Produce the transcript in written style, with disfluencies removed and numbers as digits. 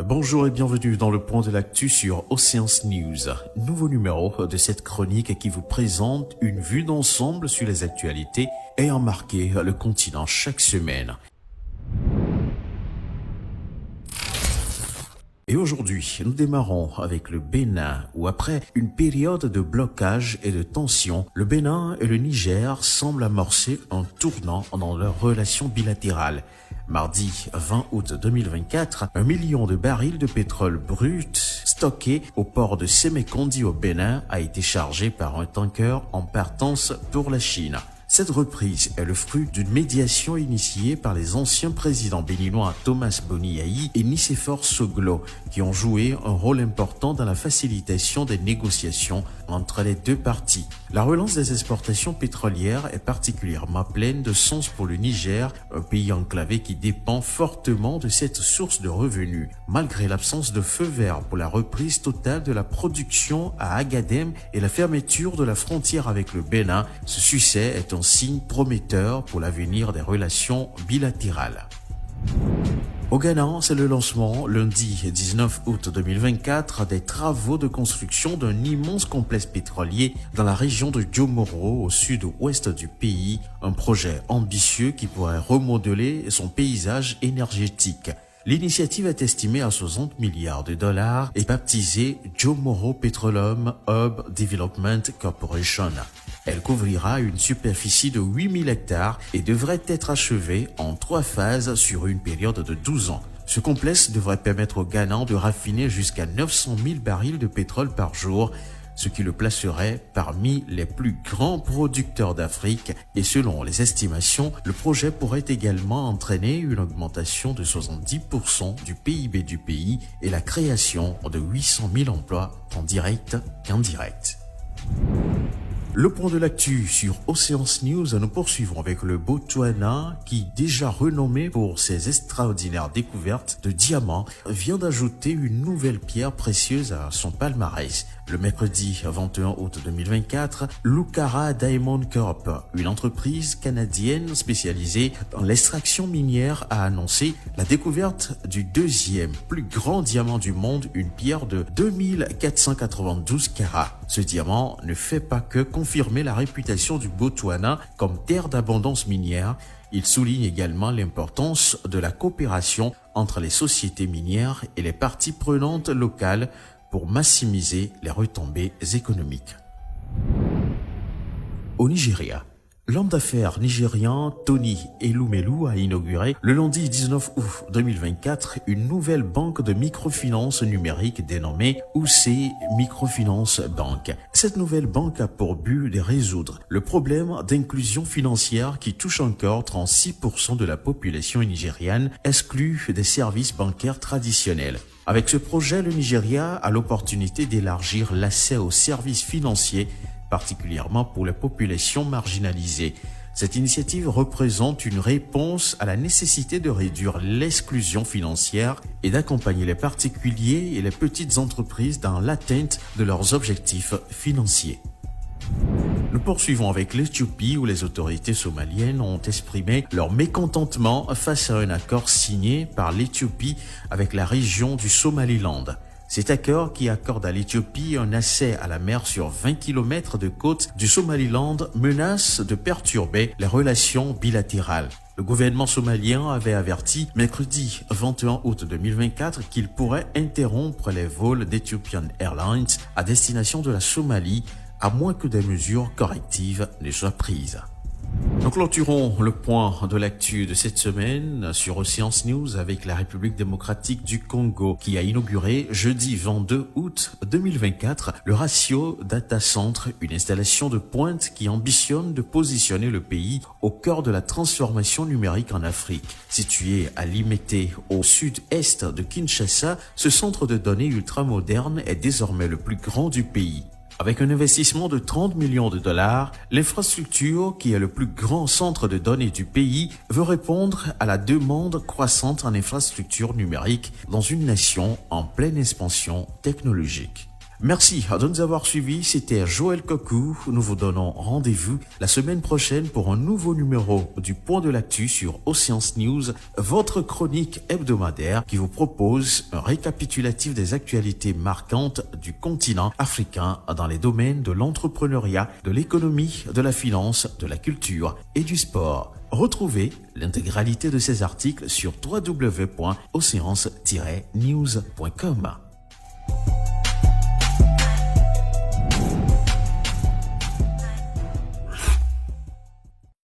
Bonjour et bienvenue dans le point de l'actu sur Océance News. Nouveau numéro de cette chronique qui vous présente une vue d'ensemble sur les actualités ayant marqué le continent chaque semaine. Et aujourd'hui, nous démarrons avec le Bénin, où après une période de blocage et de tension, le Bénin et le Niger semblent amorcer un tournant dans leurs relations bilatérales. Mardi 20 août 2024, 1 million de barils de pétrole brut stockés au port de Sémékondi au Bénin a été chargé par un tanker en partance pour la Chine. Cette reprise est le fruit d'une médiation initiée par les anciens présidents béninois Thomas Boniaï et Nicéphore Soglo, qui ont joué un rôle important dans la facilitation des négociations entre les deux parties. La relance des exportations pétrolières est particulièrement pleine de sens pour le Niger, un pays enclavé qui dépend fortement de cette source de revenus. Malgré l'absence de feu vert pour la reprise totale de la production à Agadem et la fermeture de la frontière avec le Bénin, ce succès est un signe prometteur pour l'avenir des relations bilatérales. Au Ghana, c'est le lancement, lundi 19 août 2024, des travaux de construction d'un immense complexe pétrolier dans la région de Diomoro, au sud-ouest du pays, un projet ambitieux qui pourrait remodeler son paysage énergétique. L'initiative est estimée à 60 milliards de dollars et baptisée Diomoro Petroleum Hub Development Corporation. Elle couvrira une superficie de 8000 hectares et devrait être achevée en 3 phases sur une période de 12 ans. Ce complexe devrait permettre au Ghana de raffiner jusqu'à 900 000 barils de pétrole par jour, ce qui le placerait parmi les plus grands producteurs d'Afrique. Et selon les estimations, le projet pourrait également entraîner une augmentation de 70% du PIB du pays et la création de 800 000 emplois tant directs qu'indirects. Le point de l'actu sur Océance News, nous poursuivons avec le Botswana qui, déjà renommé pour ses extraordinaires découvertes de diamants, vient d'ajouter une nouvelle pierre précieuse à son palmarès. Le mercredi 21 août 2024, Lucara Diamond Corp, une entreprise canadienne spécialisée dans l'extraction minière, a annoncé la découverte du deuxième plus grand diamant du monde, une pierre de 2492 carats. Ce diamant ne fait pas que confirmer la réputation du Botswana comme terre d'abondance minière. Il souligne également l'importance de la coopération entre les sociétés minières et les parties prenantes locales pour maximiser les retombées économiques. Au Nigeria, l'homme d'affaires nigérian Tony Elumelu a inauguré le lundi 19 août 2024 une nouvelle banque de microfinance numérique dénommée UC Microfinance Bank. Cette nouvelle banque a pour but de résoudre le problème d'inclusion financière qui touche encore 36% de la population nigériane exclue des services bancaires traditionnels. Avec ce projet, le Nigeria a l'opportunité d'élargir l'accès aux services financiers, particulièrement pour les populations marginalisées. Cette initiative représente une réponse à la nécessité de réduire l'exclusion financière et d'accompagner les particuliers et les petites entreprises dans l'atteinte de leurs objectifs financiers. Nous poursuivons avec l'Éthiopie où les autorités somaliennes ont exprimé leur mécontentement face à un accord signé par l'Éthiopie avec la région du Somaliland. Cet accord qui accorde à l'Éthiopie un accès à la mer sur 20 km de côte du Somaliland menace de perturber les relations bilatérales. Le gouvernement somalien avait averti mercredi 21 août 2024 qu'il pourrait interrompre les vols d'Ethiopian Airlines à destination de la Somalie à moins que des mesures correctives ne soient prises. Nous clôturons le point de l'actu de cette semaine sur Océance News avec la République démocratique du Congo qui a inauguré jeudi 22 août 2024 le Ratio Data Center, une installation de pointe qui ambitionne de positionner le pays au cœur de la transformation numérique en Afrique. Situé à Limete, au sud-est de Kinshasa, ce centre de données ultramoderne est désormais le plus grand du pays. Avec un investissement de 30 millions de dollars, l'infrastructure, qui est le plus grand centre de données du pays, veut répondre à la demande croissante en infrastructure numérique dans une nation en pleine expansion technologique. Merci de nous avoir suivis, c'était Joël Kokou. Nous vous donnons rendez-vous la semaine prochaine pour un nouveau numéro du Point de l'actu sur Océance News, votre chronique hebdomadaire qui vous propose un récapitulatif des actualités marquantes du continent africain dans les domaines de l'entrepreneuriat, de l'économie, de la finance, de la culture et du sport. Retrouvez l'intégralité de ces articles sur www.oceance-news.com.